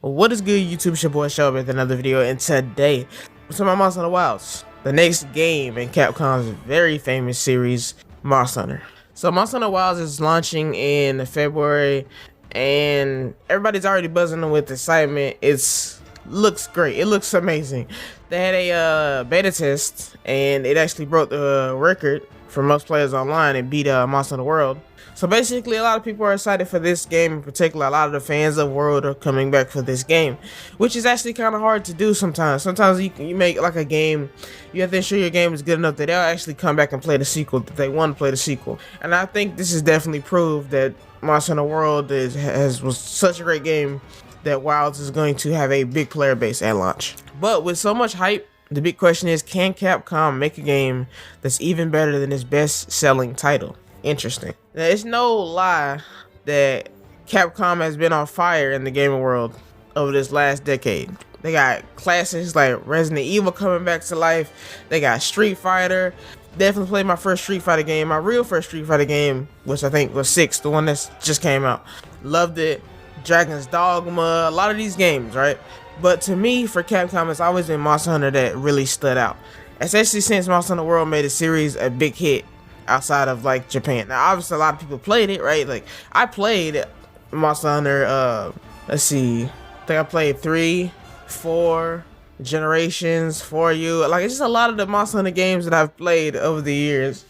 What is good, YouTube? It's your boy Show with another video, and today we're talking about Monster Hunter Wilds, the next game in Capcom's very famous series, Monster Hunter. So Monster Hunter Wilds is launching in February, and everybody's already buzzing with excitement. It looks great. It looks amazing. They had a beta test, and it actually broke the record for most players online and beat Monster Hunter World. So basically, a lot of people are excited for this game in particular. A lot of the fans of World are coming back for this game, which is actually kind of hard to do sometimes. Sometimes you make like a game, you have to ensure your game is good enough that they'll actually come back and play the sequel, that they want to play the sequel. And I think this is definitely proved that Monster Hunter World was such a great game that Wilds is going to have a big player base at launch. But with so much hype, the big question is, can Capcom make a game that's even better than its best-selling title? Interesting. Now, it's no lie that Capcom has been on fire in the gaming world over this last decade. They got classics like Resident Evil coming back to life. They got Street Fighter. Definitely played my first Street Fighter game, my real first Street Fighter game, which I think was 6, the one that just came out. Loved it. Dragon's Dogma, a lot of these games, right? But to me, for Capcom, it's always been Monster Hunter that really stood out. Especially since Monster Hunter World made the series a big hit outside of like Japan. Now obviously a lot of people played it, right? Like I played Monster Hunter, let's see, I think I played 3, 4 Generations, 4U. Like it's just a lot of the Monster Hunter games that I've played over the years.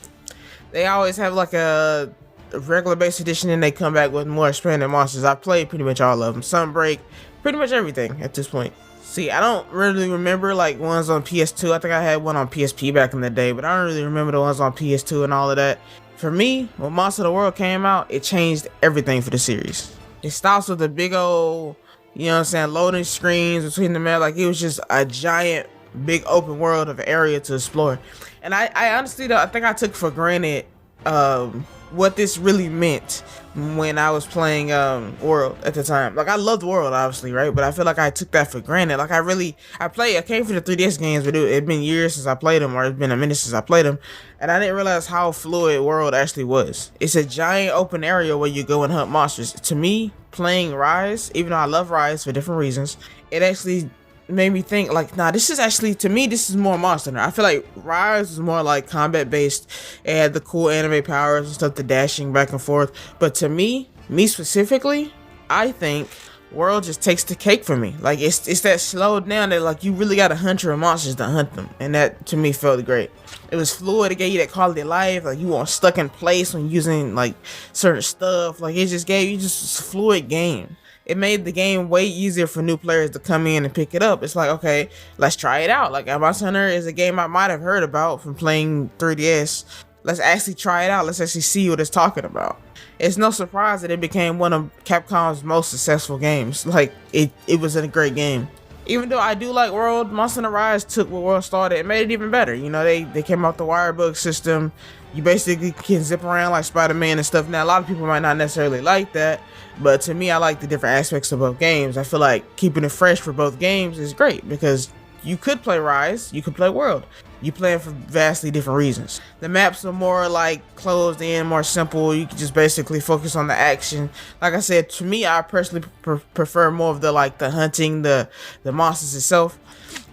They always have like a regular base edition and they come back with more expanded monsters. I played pretty much all of them. Sunbreak, pretty much everything at this point. See, I don't really remember like ones on PS2. I think I had one on PSP back in the day, but I don't really remember the ones on PS2 and all of that. For me, when Monster Hunter World came out, it changed everything for the series. It starts with a big old, you know what I'm saying, loading screens between the map. Like it was just a giant, big open world of area to explore. And I honestly, though, I think I took for granted what this really meant when I was playing World at the time. Like I loved World obviously, right? But I feel like I took that for granted. Like I came for the 3DS games, but it'd been years since I played them, or it's been a minute since I played them, and I didn't realize how fluid World actually was. It's a giant open area where you go and hunt monsters. To me, playing Rise, even though I love Rise for different reasons, it actually made me think like, nah, this is actually, to me, this is more Monster Hunter. I feel like Rise was more like combat based. It had the cool anime powers and stuff, the dashing back and forth. But to me specifically, I think World just takes the cake for me. Like it's that slowed down that like you really gotta hunt your monsters to hunt them, and that to me felt great. It was fluid. It gave you that quality of life. Like you weren't stuck in place when using like certain stuff. Like it just gave you just a fluid game. It made the game way easier for new players to come in and pick it up. It's like, okay, let's try it out. Like Monster Hunter is a game I might have heard about from playing 3DS. Let's actually try it out. Let's actually see what it's talking about. It's no surprise that it became one of Capcom's most successful games. Like it was a great game. Even though I do like World, Monster Hunter Rise took what World started and made it even better. You know, they came out the Wirebug system. You basically can zip around like Spider-Man and stuff. Now, a lot of people might not necessarily like that, but to me, I like the different aspects of both games. I feel like keeping it fresh for both games is great because you could play Rise, you could play World. You play it for vastly different reasons. The maps are more like closed in, more simple. You can just basically focus on the action. Like I said, to me, I personally prefer more of the hunting, the monsters itself.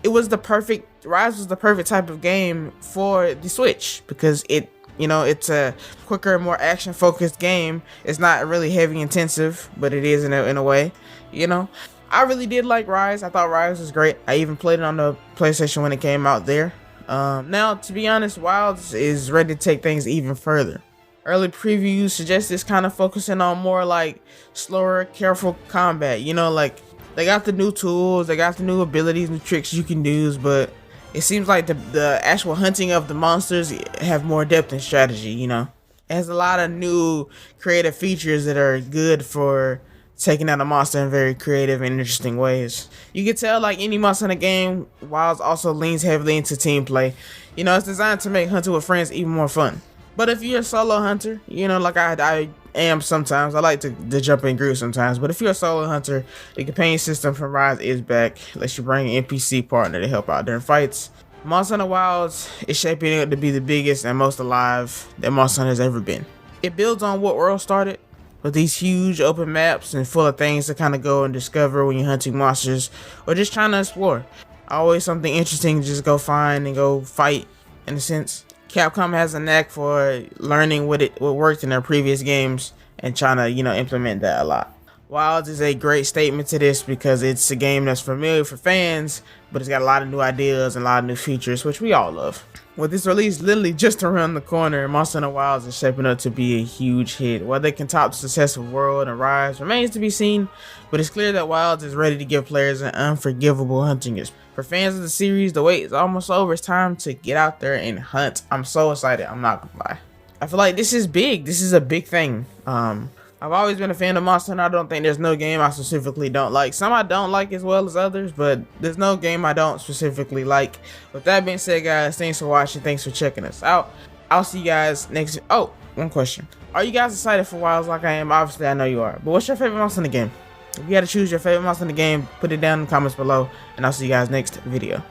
It was the perfect, Rise was the perfect type of game for the Switch because it's a quicker, more action-focused game. It's not really heavy intensive, but it is in a way, you know. I really did like Rise. I thought Rise was great. I even played it on the PlayStation when it came out there. Now, to be honest, Wilds is ready to take things even further. Early previews suggest it's kind of focusing on more like slower, careful combat. You know, like they got the new tools, they got the new abilities and tricks you can use, but it seems like the actual hunting of the monsters have more depth and strategy, you know. It has a lot of new creative features that are good for taking out a monster in very creative and interesting ways. You can tell like any Monster Hunter game, Wilds also leans heavily into team play. You know, it's designed to make hunting with friends even more fun. But if you're a solo hunter, you know, like I am sometimes, I like to jump in groups sometimes, but if you're a solo hunter, the companion system from Rise is back. Lets you bring an NPC partner to help out during fights. Monster Hunter Wilds is shaping up to be the biggest and most alive that Monster Hunter has ever been. It builds on what World started, with these huge open maps and full of things to kind of go and discover when you're hunting monsters or just trying to explore. Always something interesting to just go find and go fight, in a sense. Capcom has a knack for learning what worked in their previous games and trying to, implement that a lot. Wilds is a great statement to this because it's a game that's familiar for fans, but it's got a lot of new ideas and a lot of new features, which we all love. With this release literally just around the corner, Monster Hunter Wilds is shaping up to be a huge hit. Whether it can top the success of World and Rise remains to be seen, but it's clear that Wilds is ready to give players an unforgivable hunting experience. For fans of the series, the wait is almost over. It's time to get out there and hunt. I'm so excited, I'm not gonna lie. I feel like this is big. This is a big thing. I've always been a fan of Monster Hunter. I don't think there's no game I specifically don't like. Some I don't like as well as others, but there's no game I don't specifically like. With that being said, guys, thanks for watching. Thanks for checking us out. I'll see you guys next. Oh, one question. Are you guys excited for Wilds like I am? Obviously, I know you are. But what's your favorite monster in the game? If you had to choose your favorite monster in the game, put it down in the comments below, and I'll see you guys next video.